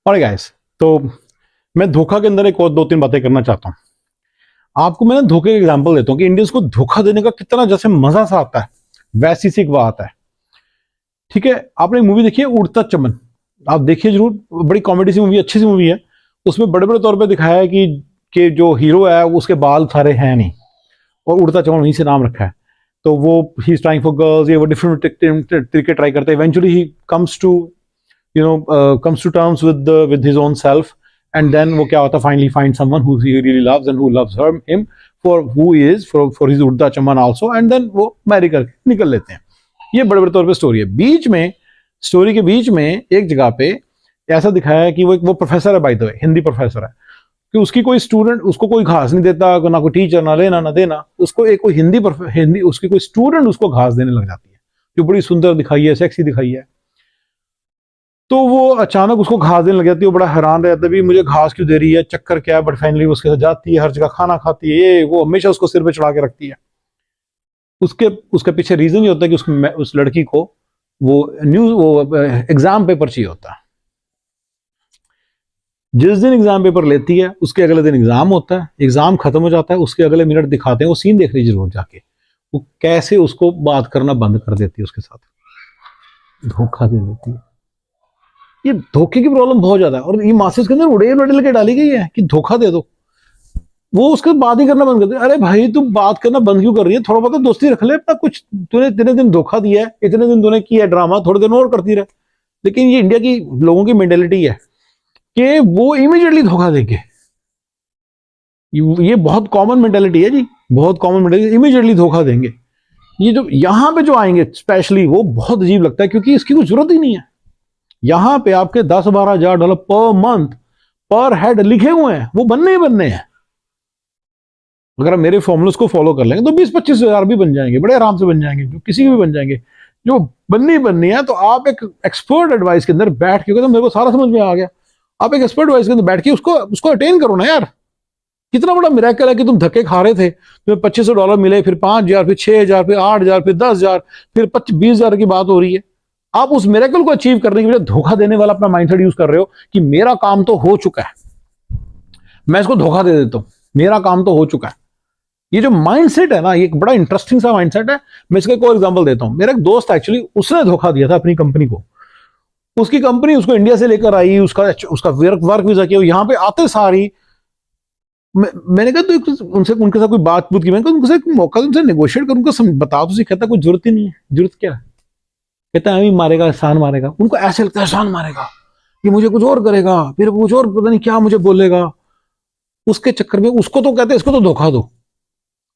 और गाइस, तो मैं धोखा के अंदर एक और दो तीन बातें करना चाहता हूँ। आपको मैं धोखे का एग्जांपल देता हूँ कि इंडियंस को धोखा देने का कितना जैसे मजा सा आता है, वैसी सी एक बात है। ठीक है, आपने मूवी देखी है उड़ता चमन? आप देखिए जरूर, बड़ी कॉमेडी सी मूवी, अच्छी सी मूवी है। उसमें बड़े बड़े तौर पे दिखाया है कि जो हीरो है उसके बाल सारे हैं नहीं, और उड़ता चमन वहीं से नाम रखा है। तो वो he is trying for girls, ये वो डिफरेंट तरीके ट्राई करते हैं। Eventually he comes to comes to terms with his own self, and then वो क्या होता है, finally find someone who he really loves and who loves him for who he is, for his उड़ता चमन also, and then वो Mary करके निकल लेते हैं। ये बड़े बड़े तौर पे स्टोरी है। बीच में, स्टोरी के बीच में एक जगह पे ऐसा दिखाया है कि वो प्रोफेसर है, by the way Hindi professor है, कि उसकी कोई स्टूडेंट उसको कोई घास नहीं देता, ना कोई टीचर, ना लेना ना देना। उसको एक कोई हिंदी उसकी कोई स्टूडेंट उसको घास देने लग जाती है, जो बड़ी सुंदर दिखाई है, सेक्सी दिखाई है। तो वो अचानक उसको घास देने लग जाती है। वो बड़ा हैरान रहता है, भी मुझे घास क्यों दे रही है, चक्कर क्या है। बट फाइनली उसके साथ जाती है, हर जगह खाना खाती है, ये वो हमेशा उसको सिर पे चढ़ा के रखती है। उसके उसके पीछे रीजन ये होता है कि उस लड़की को वो एग्जाम पेपर चाहिए होता है। जिस दिन एग्जाम पेपर लेती है उसके अगले दिन एग्जाम होता है, एग्जाम खत्म हो जाता है, उसके अगले मिनट दिखाते हैं, वो सीन देख लीजिए जरूर जाके, वो कैसे उसको बात करना बंद कर देती है, उसके साथ धोखा दे देती है। ये धोखे की प्रॉब्लम बहुत ज्यादा है, और ये मासेस के अंदर उड़ेल उड़ेल के डाली गई है कि धोखा दे दो। वो उसके बात ही करना बंद कर दे। अरे भाई, तुम बात करना बंद क्यों कर रही है? थोड़ा बहुत दोस्ती रख ले अपना। कुछ तूने इतने दिन धोखा दिया है, इतने दिन तूने किया है ड्रामा, थोड़े दिन और करती रहे। लेकिन ये इंडिया की लोगों की मेंटेलिटी है कि वो इमीडिएटली धोखा देंगे। ये बहुत कॉमन मेंटेलिटी है जी, बहुत कॉमन मेंटेलिटी, इमीडिएटली धोखा देंगे। ये जो यहाँ पे जो आएंगे स्पेशली, वो बहुत अजीब लगता है, क्योंकि इसकी कोई जरूरत ही नहीं है। यहां पे आपके 10-12 हजार डॉलर पर मंथ पर हेड लिखे हुए हैं, वो बनने ही बनने हैं। अगर आप मेरे फॉर्मूले को फॉलो कर लेंगे तो 20-25 हजार भी बन जाएंगे, बड़े आराम से बन जाएंगे, जो किसी के भी बन जाएंगे, जो बननी ही बननी है। तो आप एक एक्सपर्ट एडवाइस के अंदर बैठ के, तो मेरे को सारा समझ में आ गया, आप एक एक्सपर्ट एडवाइस के अंदर बैठ के उसको अटेन करो ना यार। कितना बड़ा मिरेकल है कि तुम धक्के खा रहे थे, तुम्हें $2500 मिले, फिर 5,000, फिर 6,000, फिर 8,000, फिर 10,000, फिर 20,000 की बात हो रही है। आप उस मिरेकल को अचीव करने के लिए धोखा देने वाला अपना माइंडसेट यूज कर रहे हो कि मेरा काम तो हो चुका है, मैं इसको धोखा दे देता हूं, मेरा काम तो हो चुका है। ये जो माइंडसेट है ना, ये एक बड़ा इंटरेस्टिंग सा माइंडसेट है। मैं इसका एक और एग्जांपल देता हूं। मेरा एक दोस्त एक्चुअली, उसने धोखा दिया था अपनी कंपनी को। उसकी कंपनी उसको इंडिया से लेकर आई, उसका वर्क वीजा किया, यहां पे आते सारी मैंने कहा तो उनसे उनके साथ कोई बात की, मैंने कहा उनसे एक मौका, उनसे नेगोशिएट कर, उनको बता तो। कहता कोई जरूरत ही नहीं है। जरूरत क्या है? कहता है मारेगा, एहसान मारेगा। उनको ऐसे लगता है एहसान मारेगा, ये मुझे कुछ और करेगा, फिर कुछ और पता नहीं क्या मुझे बोलेगा। उसके चक्कर में उसको तो कहते हैं इसको तो धोखा दो,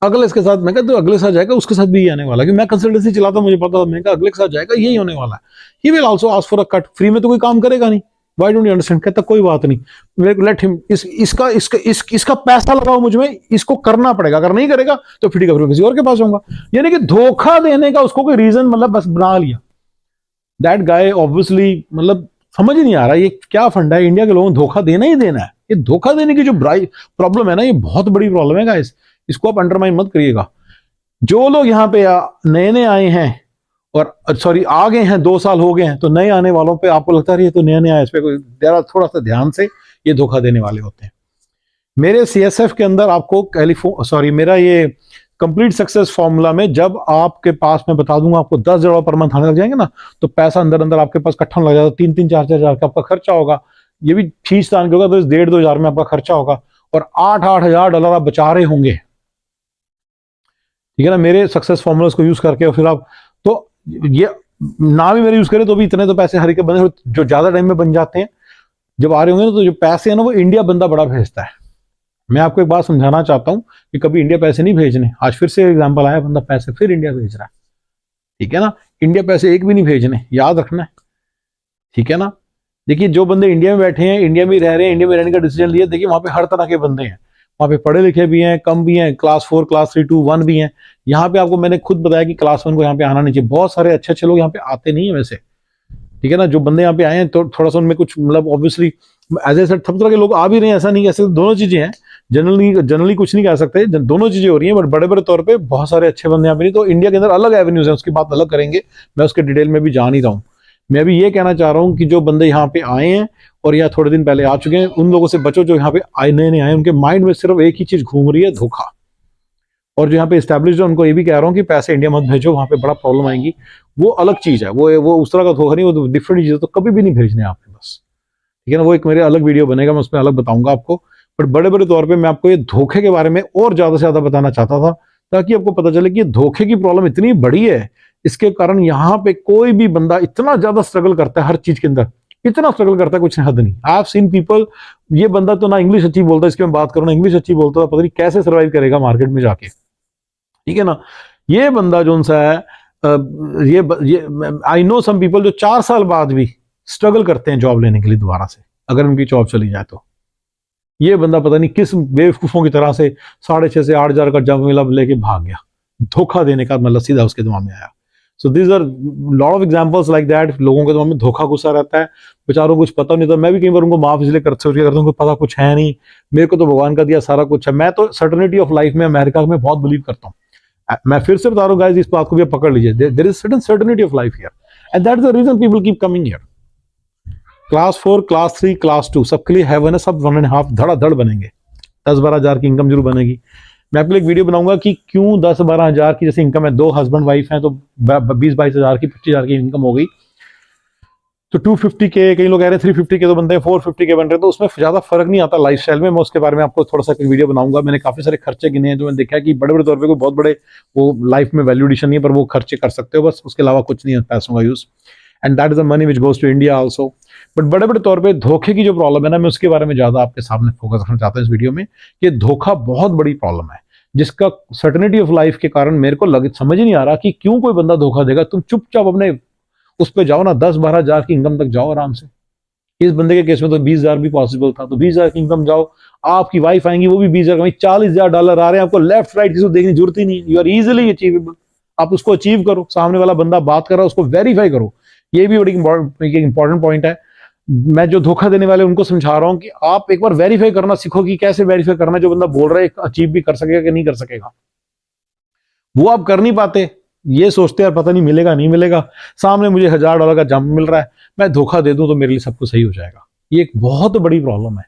अगले इसके साथ। मैं कहता तो अगले साथ जाएगा, उसके साथ भी यही आने वाला, कि मैं कंसल्टेंसी चलाता, मुझे पता था। मैं कहा अगले के साथ जाएगा, यही होने वाला है। He will also ask for a cut. Free में तो कोई काम करेगा नहीं। Why don't you understand? कहता कोई बात नहीं, लेट हिम, इसका पैसा लगाओ मुझ में, इसको करना पड़ेगा, अगर नहीं करेगा तो फिर ठीक है, किसी और के पास जाऊंगा। यानी कि धोखा देने का उसको कोई रीजन मतलब बस बना लिया। दैट गाय ऑब्वियसली, मतलब समझ ही नहीं आ रहा ये क्या फंडा है। इंडिया के लोगों को धोखा देना ही देना है। ये धोखा देने की जो प्रॉब्लम है ना, ये बहुत बड़ी प्रॉब्लम है गाइस। इसको आप अंडरमाइन मत करिएगा। जो लोग यहाँ पे नए नए आए हैं, और सॉरी आ गए हैं, 2 साल हो गए हैं, तो नए आने वालों पे आपको लगता है ये तो नया नया है, इस पे कोई जरा थोड़ा सा ध्यान से, ये धोखा देने वाले होते हैं। मेरे CSF के अंदर आपको मेरा ये कंप्लीट सक्सेस फॉर्मूला में, जब आपके पास, मैं बता दूंगा आपको, $10,000 पर मंथ आने लग जाएंगे ना, तो पैसा अंदर अंदर आपके पास इकट्ठा लग जाता है। 3-3, 4-4 हजार का आपका खर्चा होगा। ये भी फीस तान के होगा, तो 1,500-2 हजार में आपका खर्चा होगा, और 8-8 हजार डॉलर आप बचा रहे होंगे। ठीक है ना, मेरे सक्सेस फॉर्मूला को यूज करके। और फिर आप तो ये ना भी मेरे यूज करें तो भी इतने तो पैसे हर एक बंदे जो ज्यादा टाइम में बन जाते हैं, जब आ रहे होंगे ना, तो जो पैसे है ना, वो इंडिया बंदा बड़ा भेजता है। मैं आपको एक बात समझाना चाहता हूं कि कभी इंडिया पैसे नहीं भेजने। आज फिर से एग्जांपल आया, बंदा पैसे फिर इंडिया भेज रहा है। ठीक है ना, इंडिया पैसे एक भी नहीं भेजने, याद रखना है। ठीक है ना, देखिए जो बंदे इंडिया में बैठे हैं, इंडिया में रह रहे हैं, इंडिया में रहने का डिसीजन लिया, देखिए वहां पे हर तरह के बंदे हैं। वहां पे पढ़े लिखे भी हैं, कम भी हैं, क्लास 4, क्लास 3, 2, 1 भी हैं। यहाँ पे आपको मैंने खुद बताया कि क्लास 1 को यहाँ पे आना नहीं चाहिए। बहुत सारे अच्छे अच्छे लोग यहाँ पे आते नहीं है वैसे। ठीक है ना, जो बंदे यहाँ पे आए हैं तो थोड़ा सा उनमें कुछ मतलब ऑब्वियसली एज ए सब तरह के लोग आ भी रहे हैं, ऐसा नहीं, ऐसे दोनों चीजें हैं। जनरली कुछ नहीं कह सकते, दोनों चीजें हो रही हैं। बट बड़े बड़े तौर पे बहुत सारे अच्छे बंदे यहाँ पे नहीं। तो इंडिया के अंदर अलग एवेन्यूज हैं, उसकी बात अलग करेंगे, मैं उसके डिटेल में भी जा नहीं रहा हूँ। मैं अभी ये कहना चाह रहा हूँ कि जो बंदे यहाँ पे आए हैं और यहाँ थोड़े दिन पहले आ चुके हैं, उन लोगों से बचो जो यहाँ पे आए नए नए आए, उनके माइंड में सिर्फ एक ही चीज घूम रही है, धोखा। और जो यहाँ पे एस्टेब्लिश है उनको ये भी कह रहा हूँ कि पैसे इंडिया मत भेजो, वहां पे बड़ा प्रॉब्लम आएंगी। वो अलग चीज है, वो उस तरह का धोखा नहीं, वो डिफरेंट चीज है, तो कभी भी नहीं भेजने आपने बस, ठीक है ना। वो एक मेरे अलग वीडियो बनेगा, मैं उसमें अलग बताऊंगा आपको। बट बड़े बड़े तौर पे मैं आपको ये धोखे के बारे में और ज्यादा से ज्यादा बताना चाहता था, ताकि आपको पता चले कि धोखे की प्रॉब्लम इतनी बड़ी है, इसके कारण यहाँ पे कोई भी बंदा इतना ज्यादा स्ट्रगल करता है हर चीज के अंदर, इतना स्ट्रगल करता है कुछ हद नहीं। आई हैव सीन पीपल, ये बंदा तो ना इंग्लिश अच्छी बोलता है, इसकी मैं बात करूँ ना इंग्लिश अच्छी बोलता है, पता नहीं कैसे सर्वाइव करेगा मार्केट में जाके, ठीक है ना। ये बंदा जो सा है, ये आई नो सम पीपल जो 4 साल बाद भी स्ट्रगल करते हैं जॉब लेने के लिए दोबारा से, अगर उनकी जॉब चली जाए तो। ये बंदा पता नहीं किस बेवकूफों की तरह से 6,500 से 8,000 का जॉब मिला लेके भाग गया, धोखा देने का मतलब सीधा उसके दिमाग में आया। So these are lot of examples like that. लोगों के दिमाग में धोखा घुसा रहता है, बेचारों को कुछ पता नहीं था। मैं भी कई बार उनको माफ इसलिए करता हूँ, पता कुछ है नहीं, मेरे को तो भगवान का दिया सारा कुछ है। मैं तो सर्टेनिटी ऑफ लाइफ में अमेरिका में बहुत बिलीव करता हूँ। मैं फिर से बता रहा हूँ गाइस, इस बात को भी पकड़ लीजिए, there is certain certainty of life here, and that is the reason people keep coming here. Class 4, class 3, class 2 सबके लिए हेवन है, सब 1.5 धड़ाधड़ बनेंगे, 10-12 हजार की इनकम जरूर बनेगी। मैं आपके लिए एक वीडियो बनाऊंगा कि क्यों 10-12 हजार की जैसे इनकम है, 2 हस्बैंड वाइफ हैं तो 20-22 हजार की, 25 हजार की इनकम हो गई, तो 250 के, कई लोग कह रहे हैं 350 के तो बनते हैं, 450 के बन रहे हैं, तो उसमें ज्यादा फर्क नहीं आता लाइफस्टाइल में। मैं उसके बारे में आपको थोड़ा सा वीडियो बनाऊंगा। मैंने काफी सारे खर्चे गिने हैं जो मैंने देखा है कि बड़े बड़े तौर पे कोई बहुत बड़े वो लाइफ में वैल्यू एडिशन नहीं है, पर वो खर्चे कर सकते हो बस, उसके अलावा कुछ नहीं है पैसों का use, and that is the money which goes to India also. But बड़े बड़े तौर पे धोखे की जो प्रॉब्लम है ना, मैं उसके बारे में ज्यादा आपके सामने फोकस करना चाहता हूँ इस वीडियो में। ये धोखा बहुत बड़ी प्रॉब्लम है, जिसका सर्टेनिटी ऑफ लाइफ के कारण मेरे को समझ ही नहीं आ रहा कि क्यों कोई बंदा धोखा देगा। तुम चुपचाप अपने उस पर जाओ ना, 10-12 हजार की इनकम तक जाओ आराम से। इस बंदे के केस में तो 20 हजार भी पॉसिबल था, तो 20 हजार की इनकम जाओ, आपकी वाइफ आएंगी वो भी 20 हजार, $40,000 आ रहे हैं, आपको लेफ्ट राइट किसी को देखने की जरूरत ही नहीं, यू आर इजिली अचीवेबल। आप उसको अचीव करो, सामने वाला बंदा बात कर रहा है उसको वेरीफाई करो, ये भी बड़ी इंपॉर्टेंट पॉइंट है। मैं जो धोखा देने वाले उनको समझा रहा हूं कि आप एक बार वेरीफाई करना सीखो कि कैसे वेरीफाई करना, जो बंदा बोल रहा है अचीव भी कर सकेगा कि नहीं कर सकेगा। वो आप कर नहीं पाते, ये सोचते हैं पता नहीं मिलेगा नहीं मिलेगा, सामने मुझे $1,000 का जंप मिल रहा है, मैं धोखा दे दूं तो मेरे लिए सब कुछ सही हो जाएगा। ये एक बहुत बड़ी प्रॉब्लम है।